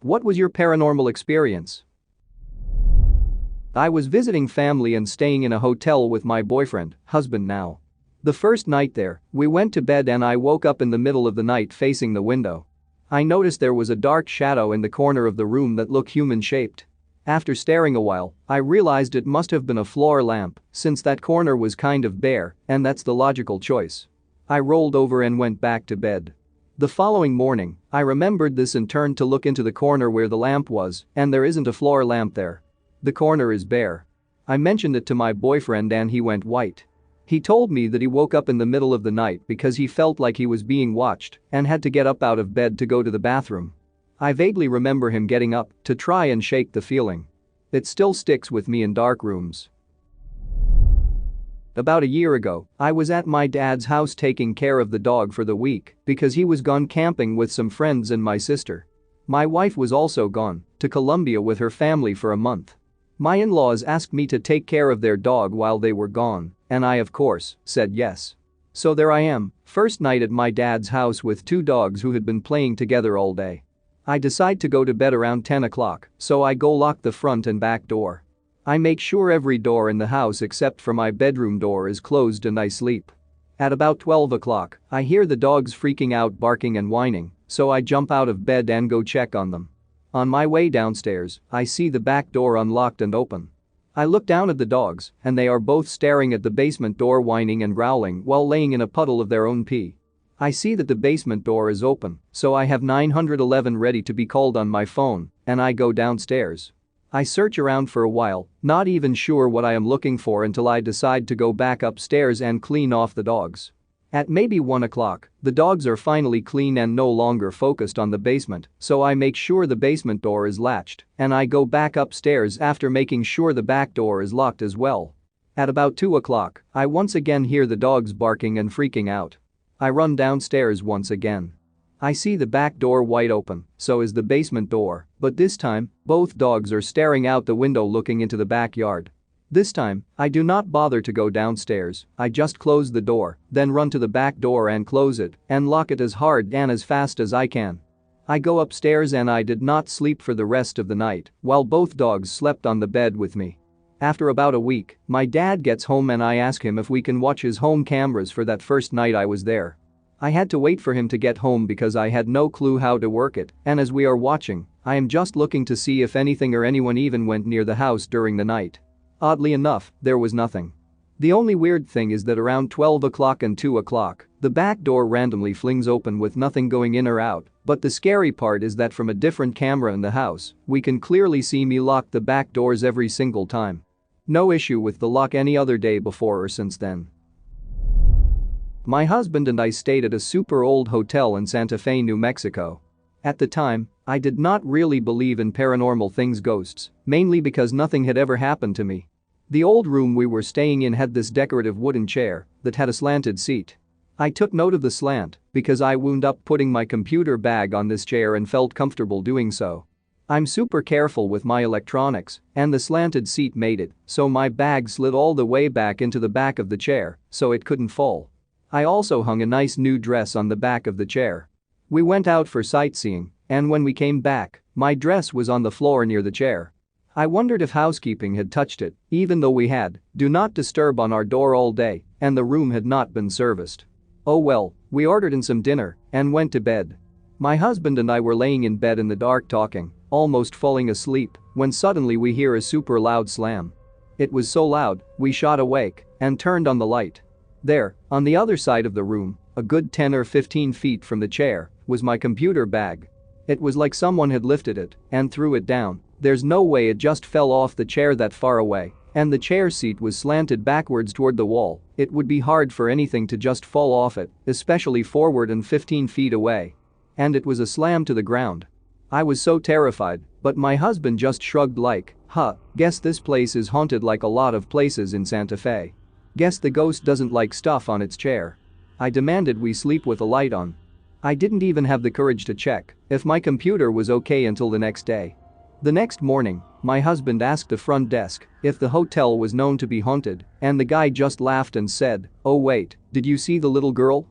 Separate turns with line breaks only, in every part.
What was your paranormal experience? I was visiting family and staying in a hotel with my boyfriend, husband now. The first night there, we went to bed and I woke up in the middle of the night facing the window. I noticed there was a dark shadow in the corner of the room that looked human-shaped. After staring a while, I realized it must have been a floor lamp since that corner was kind of bare, and that's the logical choice. I rolled over and went back to bed. The following morning, I remembered this and turned to look into the corner where the lamp was, and there isn't a floor lamp there. The corner is bare. I mentioned it to my boyfriend and he went white. He told me that he woke up in the middle of the night because he felt like he was being watched and had to get up out of bed to go to the bathroom. I vaguely remember him getting up to try and shake the feeling. It still sticks with me in dark rooms. About a year ago, I was at my dad's house taking care of the dog for the week because he was gone camping with some friends and my sister. My wife was also gone to Colombia with her family for a month. My in-laws asked me to take care of their dog while they were gone, and I of course said yes. So there I am, first night at my dad's house with two dogs who had been playing together all day. I decide to go to bed around 10 o'clock, so I go lock the front and back door. I make sure every door in the house except for my bedroom door is closed and I sleep. At about 12 o'clock, I hear the dogs freaking out, barking and whining, so I jump out of bed and go check on them. On my way downstairs, I see the back door unlocked and open. I look down at the dogs and they are both staring at the basement door, whining and growling while laying in a puddle of their own pee. I see that the basement door is open, so I have 911 ready to be called on my phone, and I go downstairs. I search around for a while, not even sure what I am looking for until I decide to go back upstairs and clean off the dogs. At maybe 1 o'clock, the dogs are finally clean and no longer focused on the basement, so I make sure the basement door is latched, and I go back upstairs after making sure the back door is locked as well. At about 2 o'clock, I once again hear the dogs barking and freaking out. I run downstairs once again. I see the back door wide open, so is the basement door, but this time, both dogs are staring out the window looking into the backyard. This time, I do not bother to go downstairs, I just close the door, then run to the back door and close it and lock it as hard and as fast as I can. I go upstairs and I did not sleep for the rest of the night while both dogs slept on the bed with me. After about a week, my dad gets home and I ask him if we can watch his home cameras for that first night I was there. I had to wait for him to get home because I had no clue how to work it, and as we are watching, I am just looking to see if anything or anyone even went near the house during the night. Oddly enough, there was nothing. The only weird thing is that around 12 o'clock and 2 o'clock, the back door randomly flings open with nothing going in or out, but the scary part is that from a different camera in the house, we can clearly see me lock the back doors every single time. No issue with the lock any other day before or since then. My husband and I stayed at a super old hotel in Santa Fe, New Mexico. At the time, I did not really believe in paranormal things, ghosts, mainly because nothing had ever happened to me. The old room we were staying in had this decorative wooden chair that had a slanted seat. I took note of the slant because I wound up putting my computer bag on this chair and felt comfortable doing so. I'm super careful with my electronics, and the slanted seat made it so my bag slid all the way back into the back of the chair so it couldn't fall. I also hung a nice new dress on the back of the chair. We went out for sightseeing, and when we came back, my dress was on the floor near the chair. I wondered if housekeeping had touched it, even though we had "Do Not Disturb" on our door all day, and the room had not been serviced. Oh well, we ordered in some dinner and went to bed. My husband and I were laying in bed in the dark talking, almost falling asleep, when suddenly we hear a super loud slam. It was so loud, we shot awake and turned on the light. There, on the other side of the room, a good 10 or 15 feet from the chair, was my computer bag. It was like someone had lifted it and threw it down. There's no way it just fell off the chair that far away, and the chair seat was slanted backwards toward the wall. It would be hard for anything to just fall off it, especially forward and 15 feet away. And it was a slam to the ground. I was so terrified, but my husband just shrugged like, guess this place is haunted like a lot of places in Santa Fe. Guess the ghost doesn't like stuff on its chair. I demanded we sleep with a light on. I didn't even have the courage to check if my computer was okay until the next day. The next morning, my husband asked the front desk if the hotel was known to be haunted, and the guy just laughed and said, "Oh wait, did you see the little girl?"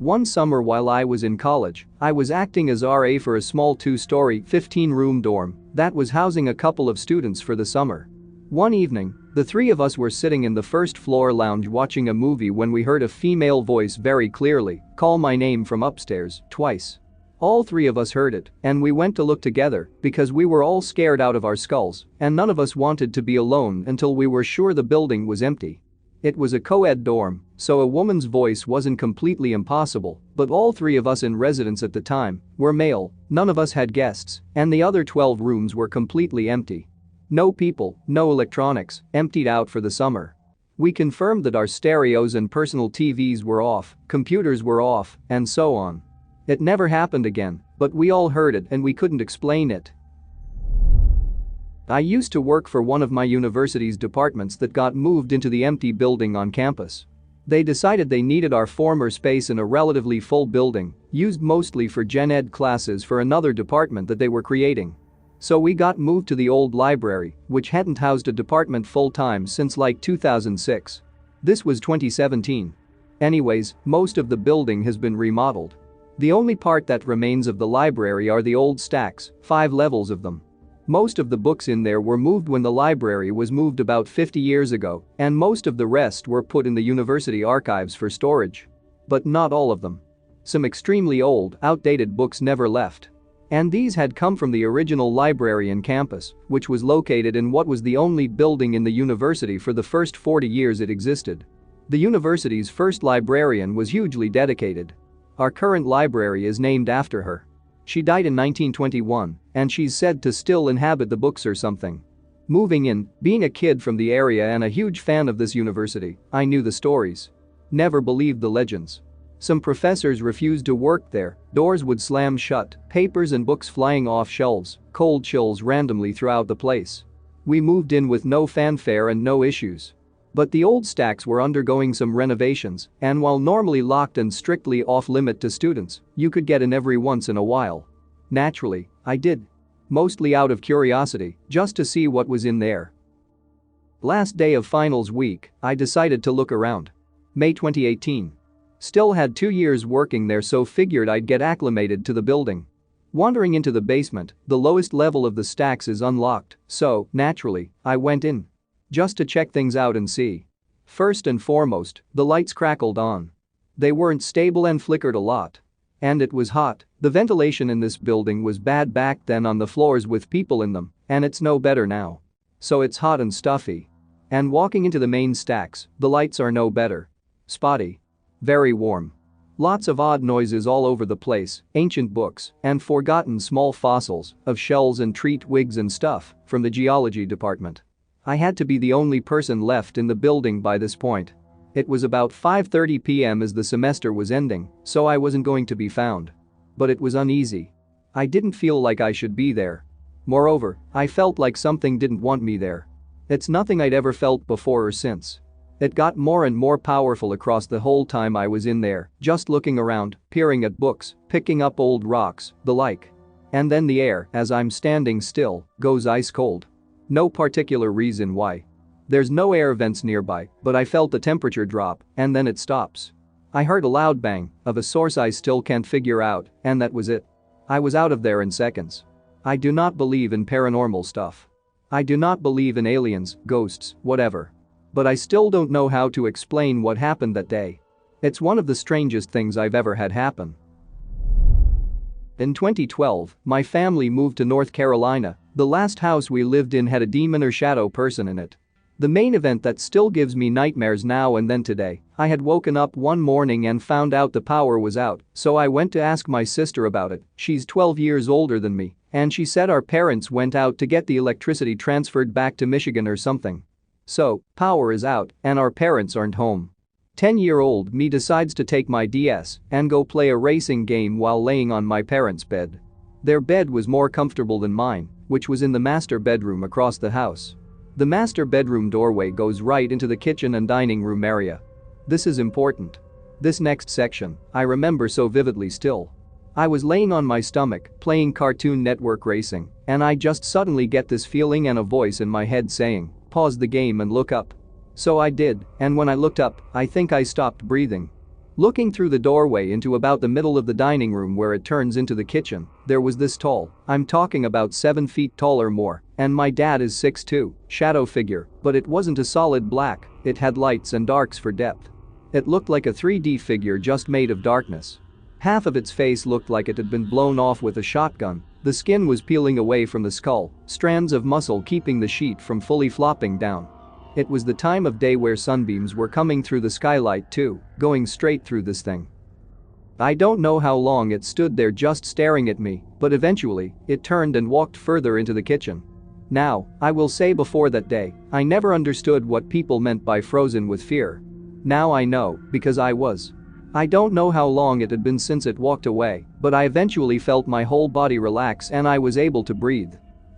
One summer while I was in college, I was acting as RA for a small 2-story, 15-room dorm that was housing a couple of students for the summer. One evening, the three of us were sitting in the first-floor lounge watching a movie when we heard a female voice very clearly call my name from upstairs twice. All three of us heard it, and we went to look together because we were all scared out of our skulls and none of us wanted to be alone until we were sure the building was empty. It was a co-ed dorm, so a woman's voice wasn't completely impossible, but all three of us in residence at the time were male, none of us had guests, and the other 12 rooms were completely empty. No people, no electronics, emptied out for the summer. We confirmed that our stereos and personal TVs were off, computers were off, and so on. It never happened again, but we all heard it and we couldn't explain it. I used to work for one of my university's departments that got moved into the empty building on campus. They decided they needed our former space in a relatively full building, used mostly for gen ed classes for another department that they were creating. So we got moved to the old library, which hadn't housed a department full-time since like 2006. This was 2017. Anyways, most of the building has been remodeled. The only part that remains of the library are the old stacks, 5 levels of them. Most of the books in there were moved when the library was moved about 50 years ago, and most of the rest were put in the university archives for storage. But not all of them. Some extremely old, outdated books never left. And these had come from the original library in campus, which was located in what was the only building in the university for the first 40 years it existed. The university's first librarian was hugely dedicated. Our current library is named after her. She died in 1921, and she's said to still inhabit the books or something. Moving in, being a kid from the area and a huge fan of this university, I knew the stories. Never believed the legends. Some professors refused to work there, doors would slam shut, papers and books flying off shelves, cold chills randomly throughout the place. We moved in with no fanfare and no issues. But the old stacks were undergoing some renovations, and while normally locked and strictly off-limit to students, you could get in every once in a while. Naturally, I did. Mostly out of curiosity, just to see what was in there. Last day of finals week, I decided to look around. May 2018. Still had 2 years working there, so figured I'd get acclimated to the building. Wandering into the basement, the lowest level of the stacks is unlocked, so, naturally, I went in. Just to check things out and see. First and foremost, the lights crackled on. They weren't stable and flickered a lot. And it was hot. The ventilation in this building was bad back then on the floors with people in them, and it's no better now. So it's hot and stuffy. And walking into the main stacks, the lights are no better. Spotty. Very warm. Lots of odd noises all over the place, ancient books, and forgotten small fossils of shells and tree twigs and stuff from the geology department. I had to be the only person left in the building by this point. It was about 5:30 p.m. as the semester was ending, so I wasn't going to be found. But it was uneasy. I didn't feel like I should be there. Moreover, I felt like something didn't want me there. It's nothing I'd ever felt before or since. It got more and more powerful across the whole time I was in there, just looking around, peering at books, picking up old rocks, the like. And then the air, as I'm standing still, goes ice cold. No particular reason why. There's no air vents nearby, but I felt the temperature drop, and then it stops. I heard a loud bang, of a source I still can't figure out, and that was it. I was out of there in seconds. I do not believe in paranormal stuff. I do not believe in aliens, ghosts, whatever. But I still don't know how to explain what happened that day. It's one of the strangest things I've ever had happen. In 2012, my family moved to North Carolina. The last house we lived in had a demon or shadow person in it. The main event that still gives me nightmares now and then today, I had woken up one morning and found out the power was out, so I went to ask my sister about it. She's 12 years older than me, and she said our parents went out to get the electricity transferred back to Michigan or something. So, power is out, and our parents aren't home. 10-year-old me decides to take my DS and go play a racing game while laying on my parents' bed. Their bed was more comfortable than mine, which was in the master bedroom across the house. The master bedroom doorway goes right into the kitchen and dining room area. This is important. This next section, I remember so vividly still. I was laying on my stomach, playing Cartoon Network Racing, and I just suddenly get this feeling and a voice in my head saying, "Pause the game and look up." So I did, and when I looked up, I think I stopped breathing. Looking through the doorway into about the middle of the dining room where it turns into the kitchen, there was this tall, I'm talking about 7 feet tall or more, and my dad is 6'2", shadow figure, but it wasn't a solid black, it had lights and darks for depth. It looked like a 3D figure just made of darkness. Half of its face looked like it had been blown off with a shotgun, the skin was peeling away from the skull, strands of muscle keeping the sheet from fully flopping down. It was the time of day where sunbeams were coming through the skylight too, going straight through this thing. I don't know how long it stood there just staring at me, but eventually, it turned and walked further into the kitchen. Now, I will say before that day, I never understood what people meant by frozen with fear. Now I know, because I was. I don't know how long it had been since it walked away, but I eventually felt my whole body relax and I was able to breathe.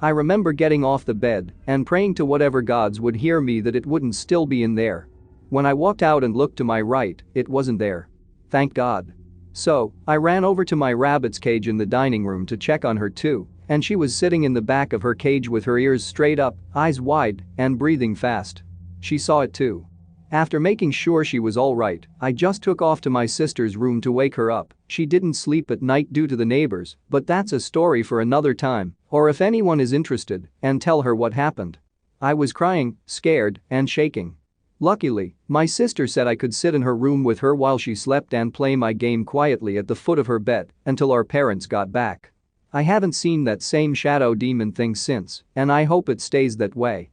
I remember getting off the bed and praying to whatever gods would hear me that it wouldn't still be in there. When I walked out and looked to my right, it wasn't there. Thank God. So, I ran over to my rabbit's cage in the dining room to check on her too, and she was sitting in the back of her cage with her ears straight up, eyes wide, and breathing fast. She saw it too. After making sure she was alright, I just took off to my sister's room to wake her up. She didn't sleep at night due to the neighbors, but that's a story for another time, or if anyone is interested, and tell her what happened. I was crying, scared, and shaking. Luckily, my sister said I could sit in her room with her while she slept and play my game quietly at the foot of her bed until our parents got back. I haven't seen that same shadow demon thing since, and I hope it stays that way.